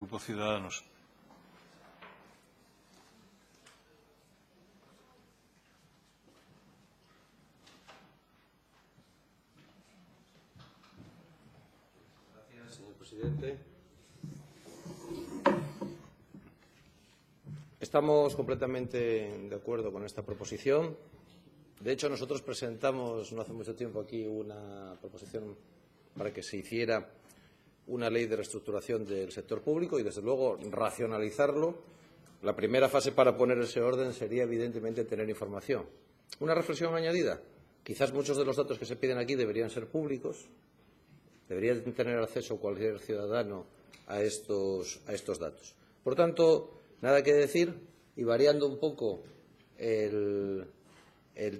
Grupo Ciudadanos. Gracias, señor presidente. Estamos completamente de acuerdo con esta proposición. De hecho, nosotros presentamos no hace mucho tiempo aquí una proposición para que se hiciera una ley de reestructuración del sector público y, desde luego, racionalizarlo. La primera fase para poner ese orden sería, evidentemente, tener información. Una reflexión añadida. Quizás muchos de los datos que se piden aquí deberían ser públicos. Debería tener acceso cualquier ciudadano a estos datos. Por tanto, nada que decir, y variando un poco el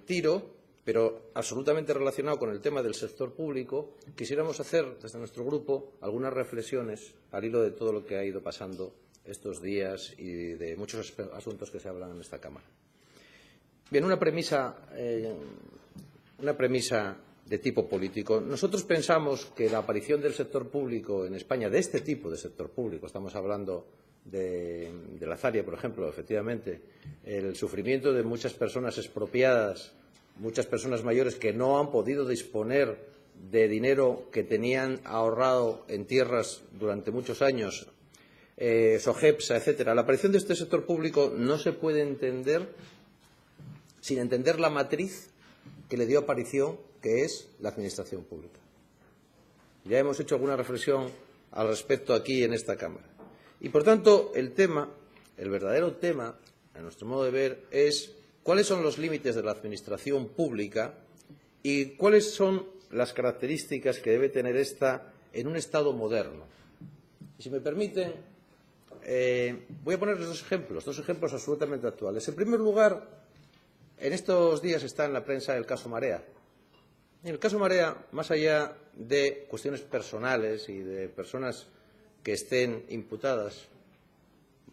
tiro, pero absolutamente relacionado con el tema del sector público, quisiéramos hacer desde nuestro grupo algunas reflexiones al hilo de todo lo que ha ido pasando estos días y de muchos asuntos que se hablan en esta Cámara. Bien, una premisa de tipo político. Nosotros pensamos que la aparición del sector público en España, de este tipo de sector público, estamos hablando de la Zaria, por ejemplo, efectivamente, el sufrimiento de muchas personas expropiadas, muchas personas mayores que no han podido disponer de dinero que tenían ahorrado en tierras durante muchos años, SOGEPSA, etcétera. La aparición de este sector público no se puede entender sin entender la matriz que le dio aparición, que es la administración pública. Ya hemos hecho alguna reflexión al respecto aquí en esta Cámara. Y, por tanto, el verdadero tema, a nuestro modo de ver, es cuáles son los límites de la administración pública y cuáles son las características que debe tener esta en un Estado moderno. Y, si me permiten, voy a ponerles dos ejemplos absolutamente actuales. En primer lugar, en estos días está en la prensa el caso Marea. En el caso Marea, más allá de cuestiones personales y de personas que estén imputadas,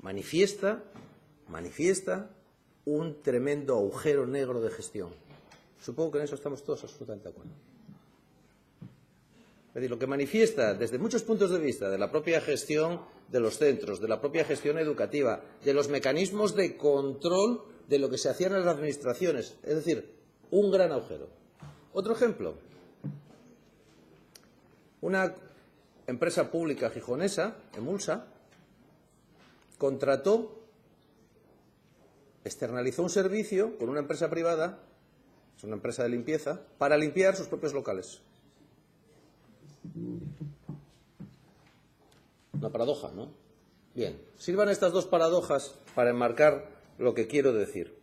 manifiesta un tremendo agujero negro de gestión. Supongo que en eso estamos todos absolutamente de acuerdo. Es decir, lo que manifiesta desde muchos puntos de vista de la propia gestión de los centros, de la propia gestión educativa, de los mecanismos de control de lo que se hacía en las administraciones, es decir, un gran agujero. Otro ejemplo, una empresa pública gijonesa, Emulsa, externalizó un servicio con una empresa privada, es una empresa de limpieza, para limpiar sus propios locales. Una paradoja, ¿no? Bien, sirvan estas dos paradojas para enmarcar lo que quiero decir.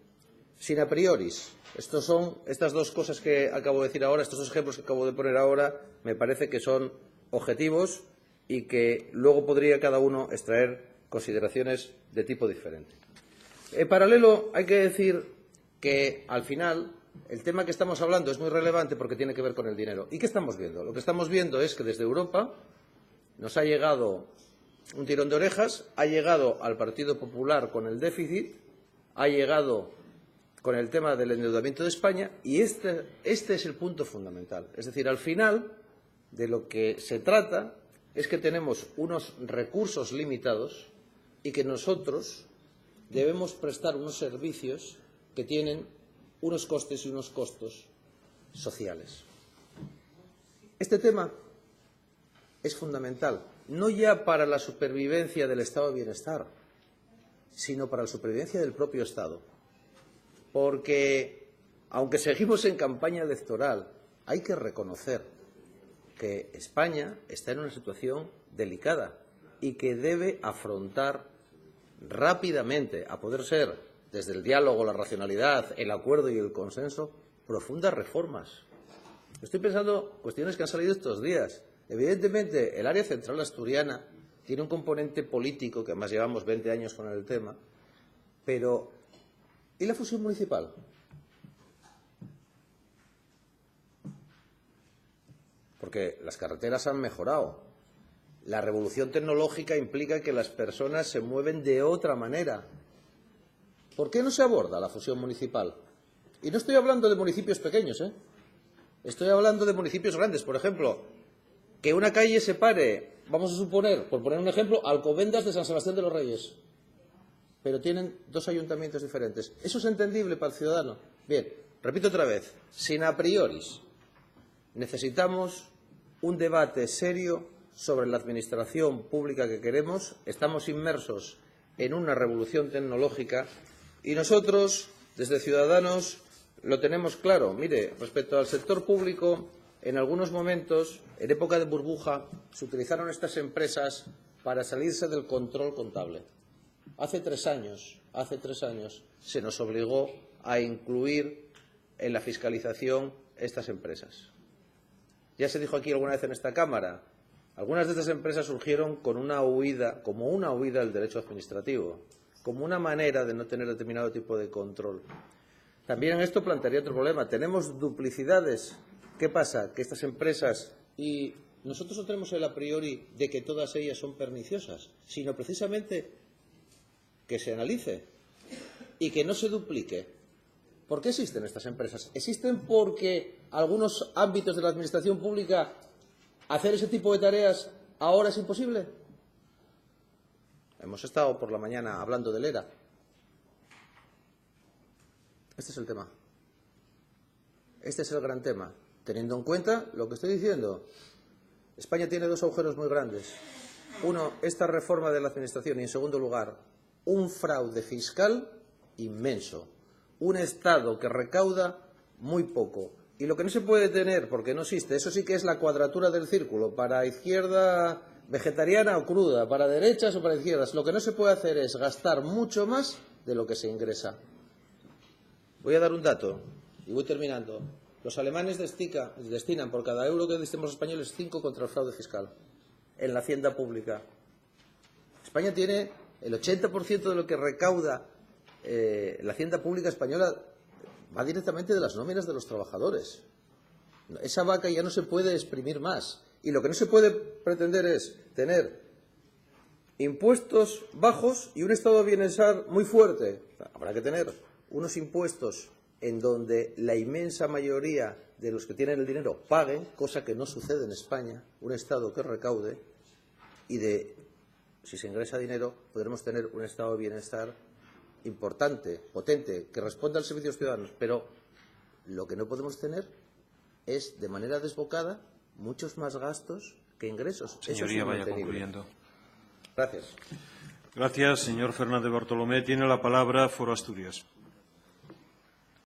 Sin a prioris, estas dos cosas que acabo de decir ahora, estos dos ejemplos que acabo de poner ahora, me parece que son objetivos y que luego podría cada uno extraer consideraciones de tipo diferente. En paralelo, hay que decir que, al final, el tema que estamos hablando es muy relevante porque tiene que ver con el dinero. ¿Y qué estamos viendo? Lo que estamos viendo es que desde Europa nos ha llegado un tirón de orejas, ha llegado al Partido Popular con el déficit, ha llegado con el tema del endeudamiento de España y este es el punto fundamental. Es decir, al final, de lo que se trata es que tenemos unos recursos limitados y que nosotros debemos prestar unos servicios que tienen unos costes y unos costos sociales. Este tema es fundamental, no ya para la supervivencia del estado de bienestar, sino para la supervivencia del propio Estado. Porque, aunque seguimos en campaña electoral, hay que reconocer que España está en una situación delicada y que debe afrontar rápidamente, a poder ser, desde el diálogo, la racionalidad, el acuerdo y el consenso, profundas reformas. Estoy pensando cuestiones que han salido estos días. Evidentemente, el área central asturiana tiene un componente político, que además llevamos 20 años con el tema, pero ¿y la fusión municipal? Porque las carreteras han mejorado. La revolución tecnológica implica que las personas se mueven de otra manera. ¿Por qué no se aborda la fusión municipal? Y no estoy hablando de municipios pequeños, Estoy hablando de municipios grandes. Por ejemplo, que una calle separe vamos a suponer, por poner un ejemplo, Alcobendas de San Sebastián de los Reyes. Pero tienen dos ayuntamientos diferentes. ¿Eso es entendible para el ciudadano? Bien, repito otra vez, sin a prioris. Necesitamos un debate serio sobre la administración pública que queremos. Estamos inmersos en una revolución tecnológica y nosotros, desde Ciudadanos, lo tenemos claro. Mire, respecto al sector público, en algunos momentos, en época de burbuja, se utilizaron estas empresas para salirse del control contable. Hace tres años se nos obligó a incluir en la fiscalización estas empresas. Ya se dijo aquí alguna vez en esta Cámara, algunas de estas empresas surgieron con una huida, como una huida del derecho administrativo, como una manera de no tener determinado tipo de control. También en esto plantearía otro problema. Tenemos duplicidades. ¿Qué pasa? Que estas empresas, y nosotros no tenemos el a priori de que todas ellas son perniciosas, sino precisamente que se analice y que no se duplique. ¿Por qué existen estas empresas? ¿Existen porque algunos ámbitos de la administración pública hacer ese tipo de tareas ahora es imposible? Hemos estado por la mañana hablando del ERA. Este es el tema. Este es el gran tema. Teniendo en cuenta lo que estoy diciendo, España tiene dos agujeros muy grandes. Uno, esta reforma de la administración y, en segundo lugar, un fraude fiscal inmenso. Un Estado que recauda muy poco. Y lo que no se puede tener, porque no existe, eso sí que es la cuadratura del círculo, para izquierda vegetariana o cruda, para derechas o para izquierdas. Lo que no se puede hacer es gastar mucho más de lo que se ingresa. Voy a dar un dato y voy terminando. Los alemanes destinan por cada euro que destinamos los españoles 5 contra el fraude fiscal en la hacienda pública. España tiene el 80% de lo que recauda la hacienda pública española va directamente de las nóminas de los trabajadores. Esa vaca ya no se puede exprimir más. Y lo que no se puede pretender es tener impuestos bajos y un estado de bienestar muy fuerte. Habrá que tener unos impuestos en donde la inmensa mayoría de los que tienen el dinero paguen, cosa que no sucede en España, un Estado que recaude, y si se ingresa dinero, podremos tener un estado de bienestar importante, potente, que responda al servicio de los ciudadanos. Pero lo que no podemos tener es, de manera desbocada, muchos más gastos que ingresos. Señoría, vaya concluyendo. Gracias. Gracias, señor Fernández Bartolomé. Tiene la palabra Foro Asturias.